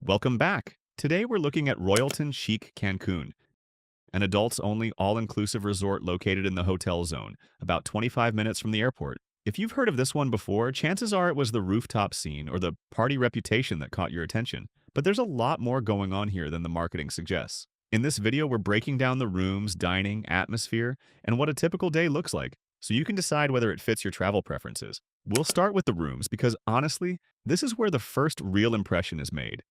Welcome back. Today we're looking at Royalton CHIC Cancun, an adults-only all-inclusive resort located in the Hotel Zone, about 25 minutes from the airport. If you've heard of this one before, chances are it was the rooftop scene or the party reputation that caught your attention. But there's a lot more going on here than the marketing suggests. In this video, we're breaking down the rooms, dining, atmosphere, and what a typical day looks like, so you can decide whether it fits your travel preferences. We'll start with the rooms because honestly, this is where the first real impression is made.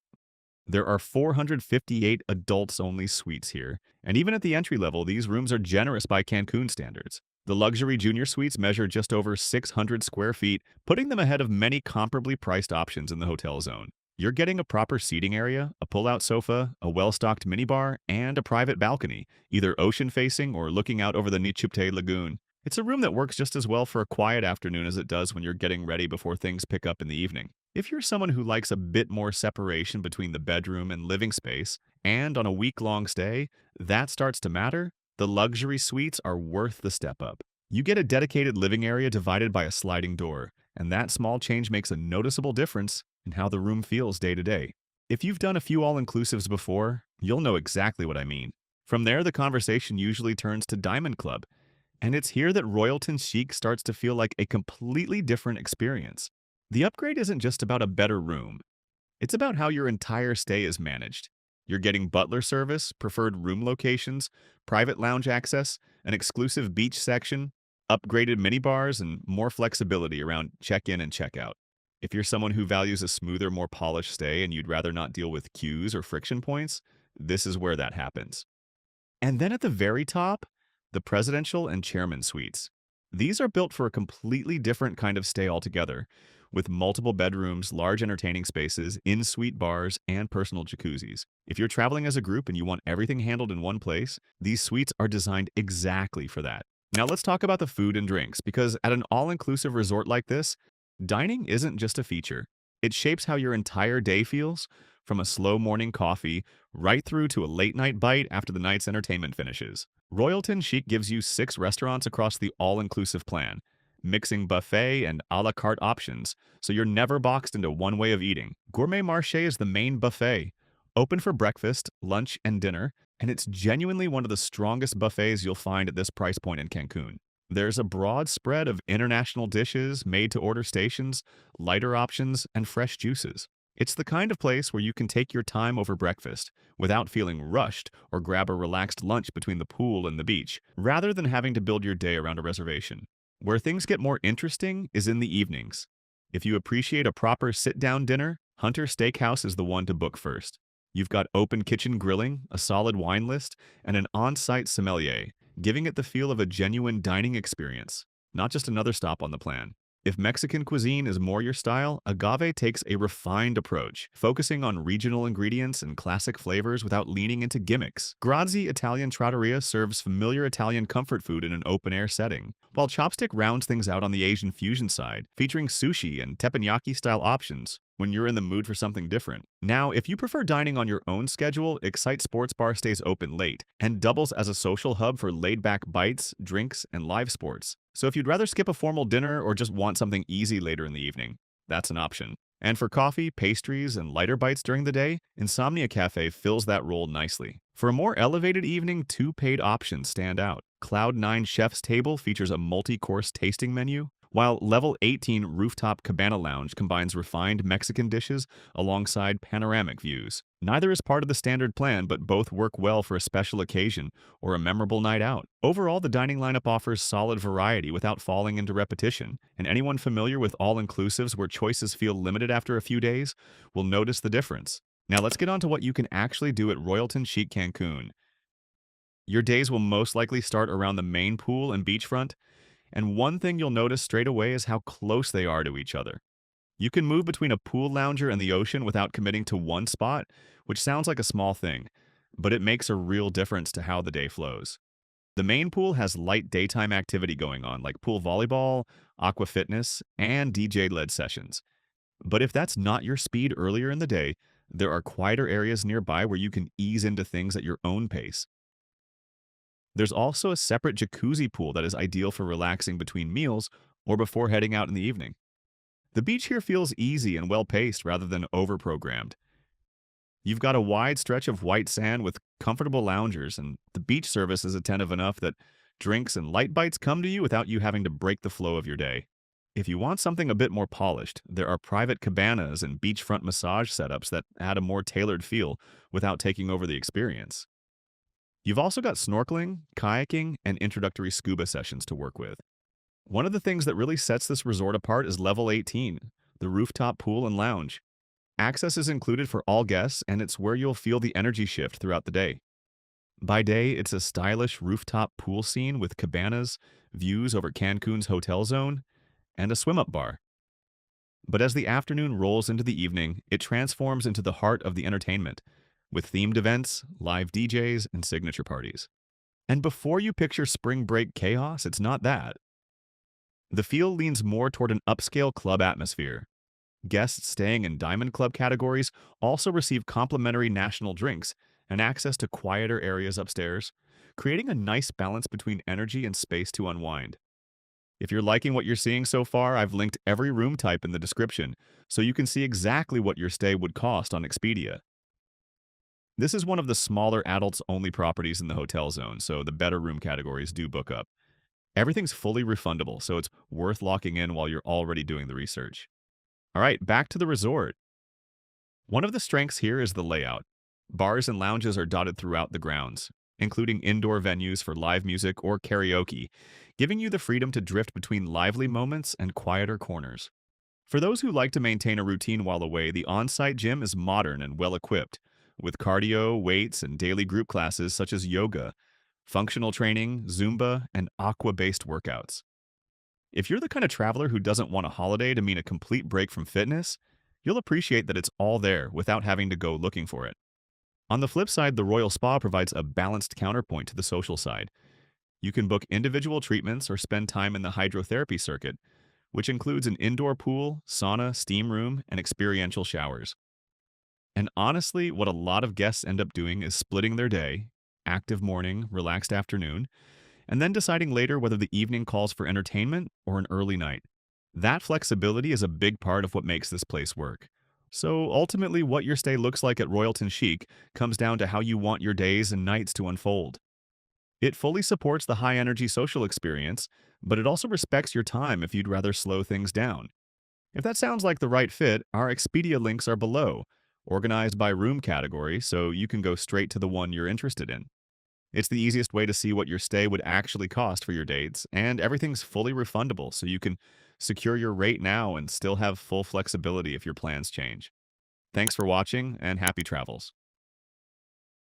There are 458 adults-only suites here, and even at the entry level, these rooms are generous by Cancun standards. The luxury junior suites measure just over 600 square feet, putting them ahead of many comparably priced options in the hotel zone. You're getting a proper seating area, a pull-out sofa, a well-stocked minibar, and a private balcony, either ocean-facing or looking out over the Nichupte Lagoon. It's a room that works just as well for a quiet afternoon as it does when you're getting ready before things pick up in the evening. If you're someone who likes a bit more separation between the bedroom and living space, and on a week-long stay, that starts to matter, the luxury suites are worth the step up. You get a dedicated living area divided by a sliding door, and that small change makes a noticeable difference in how the room feels day to day. If you've done a few all-inclusives before, you'll know exactly what I mean. From there, the conversation usually turns to Diamond Club, and it's here that Royalton Chic starts to feel like a completely different experience. The upgrade isn't just about a better room. It's about how your entire stay is managed. You're getting butler service, preferred room locations, private lounge access, an exclusive beach section, upgraded minibars, and more flexibility around check-in and check-out. If you're someone who values a smoother, more polished stay and you'd rather not deal with queues or friction points, this is where that happens. And then at the very top, the presidential and chairman suites. These are built for a completely different kind of stay altogether, with multiple bedrooms, large entertaining spaces, in-suite bars, and personal jacuzzis. If you're traveling as a group and you want everything handled in one place, these suites are designed exactly for that. Now let's talk about the food and drinks, because at an all-inclusive resort like this, dining isn't just a feature. It shapes how your entire day feels, from a slow morning coffee right through to a late-night bite after the night's entertainment finishes. Royalton Chic gives you 6 restaurants across the all-inclusive plan, mixing buffet and a la carte options, so you're never boxed into one way of eating. Gourmet Marché is the main buffet, open for breakfast, lunch, and dinner, and it's genuinely one of the strongest buffets you'll find at this price point in Cancun. There's a broad spread of international dishes, made-to-order stations, lighter options, and fresh juices. It's the kind of place where you can take your time over breakfast without feeling rushed or grab a relaxed lunch between the pool and the beach, rather than having to build your day around a reservation. Where things get more interesting is in the evenings. If you appreciate a proper sit-down dinner, Hunter Steakhouse is the one to book first. You've got open kitchen grilling, a solid wine list, and an on-site sommelier, giving it the feel of a genuine dining experience, not just another stop on the plan. If Mexican cuisine is more your style, Agave takes a refined approach, focusing on regional ingredients and classic flavors without leaning into gimmicks. Grazi Italian Trattoria serves familiar Italian comfort food in an open-air setting, while Chopstick rounds things out on the Asian fusion side, featuring sushi and teppanyaki-style options when you're in the mood for something different. Now, if you prefer dining on your own schedule, Excite Sports Bar stays open late and doubles as a social hub for laid-back bites, drinks, and live sports. So if you'd rather skip a formal dinner or just want something easy later in the evening, that's an option. And for coffee, pastries, and lighter bites during the day, Insomnia Cafe fills that role nicely. For a more elevated evening, 2 paid options stand out. Cloud9 Chef's Table features a multi-course tasting menu, while Level 18 Rooftop Cabana Lounge combines refined Mexican dishes alongside panoramic views. Neither is part of the standard plan, but both work well for a special occasion or a memorable night out. Overall, the dining lineup offers solid variety without falling into repetition, and anyone familiar with all-inclusives where choices feel limited after a few days will notice the difference. Now let's get on to what you can actually do at Royalton CHIC Cancun. Your days will most likely start around the main pool and beachfront, and one thing you'll notice straight away is how close they are to each other. You can move between a pool lounger and the ocean without committing to one spot, which sounds like a small thing, but it makes a real difference to how the day flows. The main pool has light daytime activity going on, like pool volleyball, aqua fitness, and DJ-led sessions. But if that's not your speed earlier in the day, there are quieter areas nearby where you can ease into things at your own pace. There's also a separate jacuzzi pool that is ideal for relaxing between meals or before heading out in the evening. The beach here feels easy and well-paced rather than over-programmed. You've got a wide stretch of white sand with comfortable loungers, and the beach service is attentive enough that drinks and light bites come to you without you having to break the flow of your day. If you want something a bit more polished, there are private cabanas and beachfront massage setups that add a more tailored feel without taking over the experience. You've also got snorkeling, kayaking, and introductory scuba sessions to work with. One of the things that really sets this resort apart is Level 18, the rooftop pool and lounge. Access is included for all guests, and it's where you'll feel the energy shift throughout the day. By day, it's a stylish rooftop pool scene with cabanas, views over Cancun's Hotel Zone, and a swim up bar. But as the afternoon rolls into the evening, it transforms into the heart of the entertainment, with themed events, live DJs, and signature parties. And before you picture spring break chaos, it's not that. The feel leans more toward an upscale club atmosphere. Guests staying in Diamond Club categories also receive complimentary national drinks and access to quieter areas upstairs, creating a nice balance between energy and space to unwind. If you're liking what you're seeing so far, I've linked every room type in the description so you can see exactly what your stay would cost on Expedia. This is one of the smaller adults-only properties in the hotel zone, so the better room categories do book up. Everything's fully refundable, so it's worth locking in while you're already doing the research. All right, back to the resort. One of the strengths here is the layout. Bars and lounges are dotted throughout the grounds, including indoor venues for live music or karaoke, giving you the freedom to drift between lively moments and quieter corners. For those who like to maintain a routine while away, the on-site gym is modern and well-equipped, with cardio, weights, and daily group classes such as yoga, functional training, Zumba, and aqua-based workouts. If you're the kind of traveler who doesn't want a holiday to mean a complete break from fitness, you'll appreciate that it's all there without having to go looking for it. On the flip side, the Royal Spa provides a balanced counterpoint to the social side. You can book individual treatments or spend time in the hydrotherapy circuit, which includes an indoor pool, sauna, steam room, and experiential showers. And honestly, what a lot of guests end up doing is splitting their day, active morning, relaxed afternoon, and then deciding later whether the evening calls for entertainment or an early night. That flexibility is a big part of what makes this place work. So ultimately, what your stay looks like at Royalton Chic comes down to how you want your days and nights to unfold. It fully supports the high-energy social experience, but it also respects your time if you'd rather slow things down. If that sounds like the right fit, our Expedia links are below, organized by room category, so you can go straight to the one you're interested in. It's the easiest way to see what your stay would actually cost for your dates, and everything's fully refundable, so you can secure your rate now and still have full flexibility if your plans change. Thanks for watching, and happy travels.